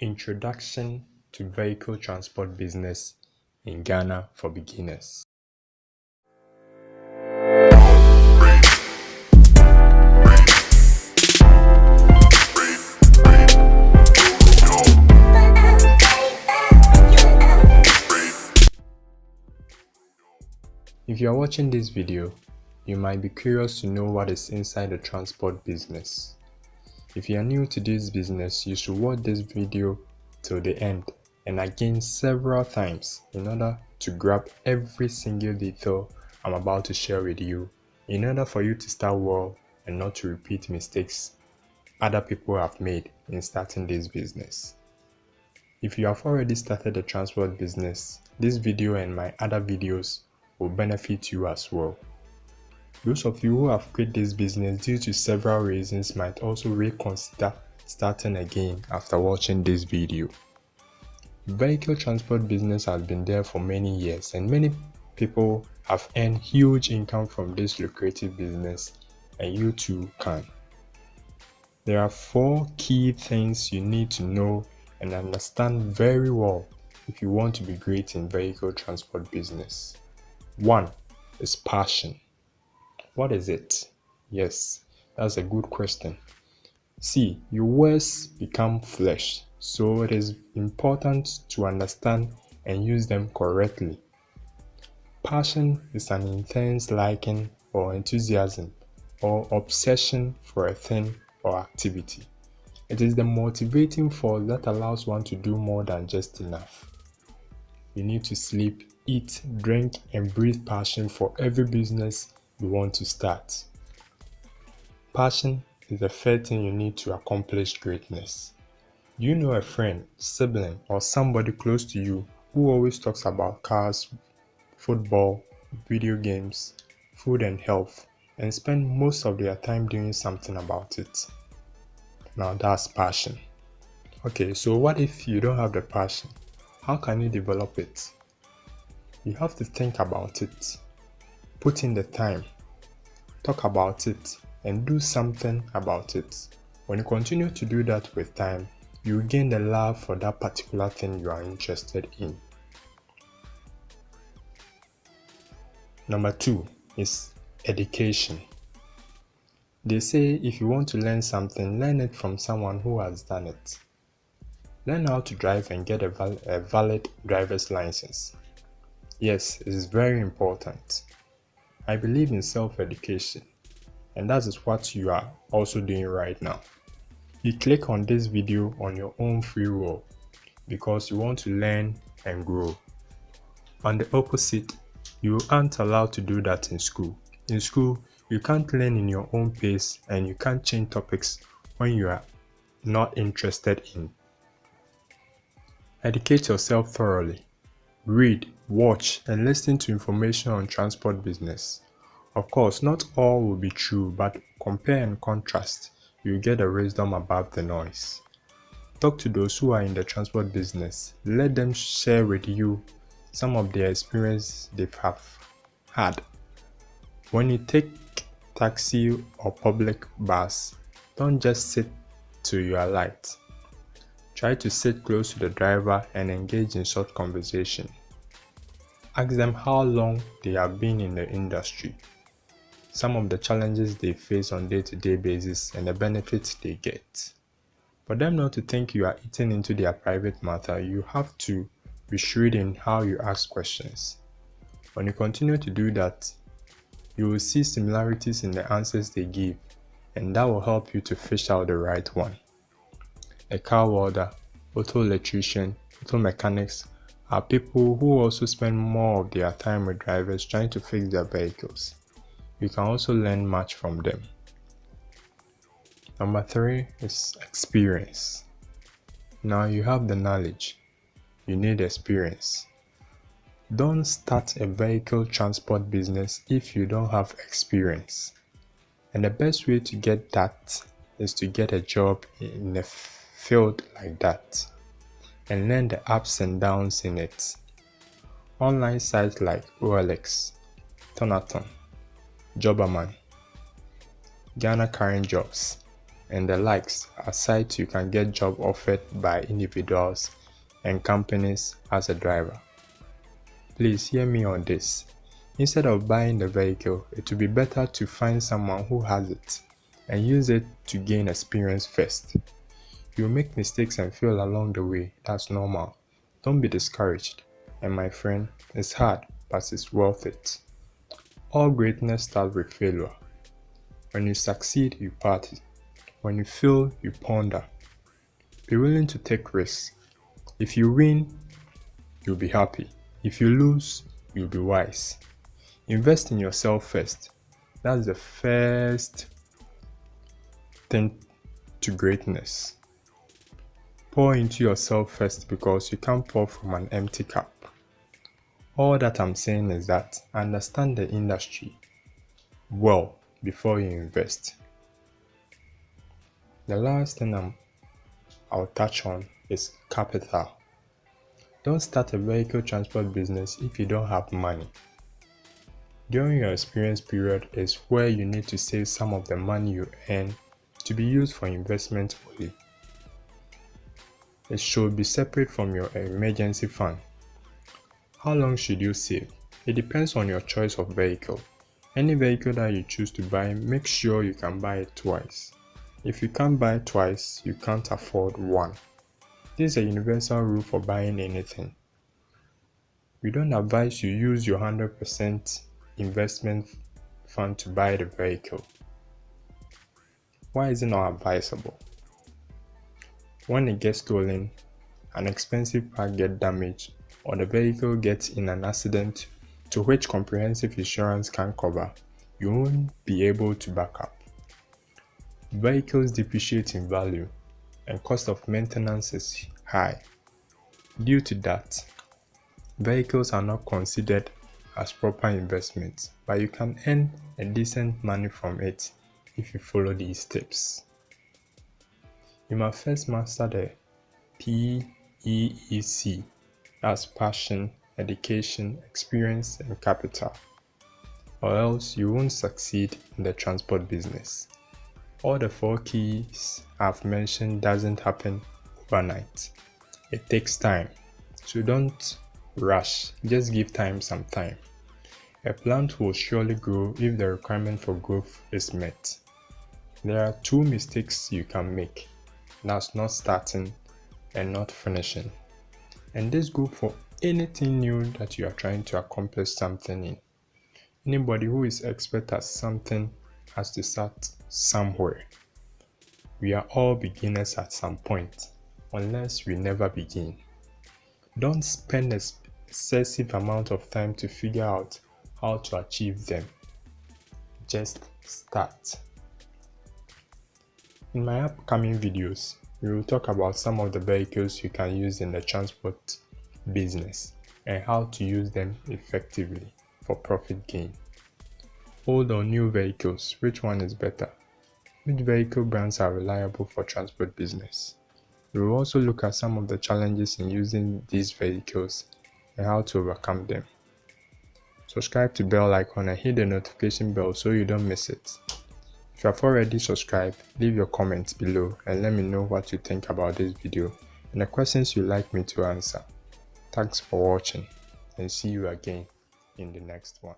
Introduction to Vehicle Transport Business in Ghana for Beginners. If you are watching this video, you might be curious to know what is inside the transport business. If you are new to this business, you should watch this video till the end and again several times in order to grab every single detail I'm about to share with you, in order for you to start well and not to repeat mistakes other people have made in starting this business. If you have already started the transport business, this video and my other videos will benefit you as well. Those of you who have quit this business due to several reasons might also reconsider starting again after watching this video. Vehicle transport business has been there for many years and many people have earned huge income from this lucrative business, and you too can. There are 4 key things you need to know and understand very well if you want to be great in vehicle transport business. 1 is passion. What is it? Yes, that's a good question. See, your words become flesh, so it is important to understand and use them correctly. Passion is an intense liking or enthusiasm or obsession for a thing or activity. It is the motivating force that allows one to do more than just enough. You need to sleep, eat, drink, and breathe passion for every business you want to start. Passion is the first thing you need to accomplish greatness. Do you know a friend, sibling, or somebody close to you who always talks about cars, football, video games, food and health, and spend most of their time doing something about it? Now that's passion. Okay, so what if you don't have the passion? How can you develop it? You have to think about it, put in the time, talk about it, and do something about it. When you continue to do that with time, you will gain the love for that particular thing you are interested in. Number 2 is education. They say if you want to learn something, learn it from someone who has done it. Learn how to drive and get a valid driver's license. Yes, it is very important. I believe in self-education, and that is what you are also doing right now. You click on this video on your own free will because you want to learn and grow. On the opposite, you aren't allowed to do that in school. In school, you can't learn in your own pace and you can't change topics when you are not interested in. Educate yourself thoroughly. Read, watch, and listen to information on transport business. Of course, not all will be true, but compare and contrast. You'll get the wisdom above the noise. Talk to those who are in the transport business. Let them share with you some of their experience they have had. When you take taxi or public bus, don't just sit till you are light. Try to sit close to the driver and engage in short conversation. Ask them how long they have been in the industry, some of the challenges they face on day-to-day basis, and the benefits they get. For them not to think you are eating into their private matter, you have to be shrewd in how you ask questions. When you continue to do that, you will see similarities in the answers they give, and that will help you to fish out the right one. A car welder, auto electrician, auto mechanics are people who also spend more of their time with drivers trying to fix their vehicles. You can also learn much from them. Number 3 is experience. Now you have the knowledge, you need experience. Don't start a vehicle transport business if you don't have experience. And the best way to get that is to get a job in a field like that and learn the ups and downs in it. Online sites like OLX, Tonaton, Jobberman, Ghana Current Jobs, and the likes are sites you can get job offered by individuals and companies as a driver. Please hear me on this. Instead of buying the vehicle, it would be better to find someone who has it and use it to gain experience first. You'll make mistakes and fail along the way, that's normal. Don't be discouraged. And my friend, it's hard, but it's worth it. All greatness starts with failure. When you succeed, you party. When you fail, you ponder. Be willing to take risks. If you win, you'll be happy. If you lose, you'll be wise. Invest in yourself first. That's the first thing to greatness. Pour into yourself first because you can't pour from an empty cup. All that I'm saying is that understand the industry well before you invest. The last thing I'll touch on is capital. Don't start a vehicle transport business if you don't have money. During your experience period is where you need to save some of the money you earn to be used for investment only. It should be separate from your emergency fund. How long should you save? It depends on your choice of vehicle. Any vehicle that you choose to buy, make sure you can buy it twice. If you can't buy twice, you can't afford one. This is a universal rule for buying anything. We don't advise you use your 100% investment fund to buy the vehicle. Why is it not advisable? When it gets stolen, an expensive part gets damaged, or the vehicle gets in an accident to which comprehensive insurance can't cover, you won't be able to back up. Vehicles depreciate in value, and cost of maintenance is high. Due to that, vehicles are not considered as proper investments, but you can earn a decent money from it if you follow these steps. You must first master the PEEC, that's passion, education, experience, and capital, or else you won't succeed in the transport business. All the 4 keys I've mentioned doesn't happen overnight. It takes time, so don't rush, just give time some time. A plant will surely grow if the requirement for growth is met. There are 2 mistakes you can make. That's not starting and not finishing. And this goes for anything new that you are trying to accomplish something in. Anybody who is expert at something has to start somewhere. We are all beginners at some point, unless we never begin. Don't spend an excessive amount of time to figure out how to achieve them. Just start. In my upcoming videos, we will talk about some of the vehicles you can use in the transport business and how to use them effectively for profit gain. Old or new vehicles, which one is better? Which vehicle brands are reliable for transport business? We will also look at some of the challenges in using these vehicles and how to overcome them. Subscribe to bell icon and hit the notification bell so you don't miss it. If you have already subscribed, leave your comments below and let me know what you think about this video and the questions you'd like me to answer. Thanks for watching and see you again in the next one.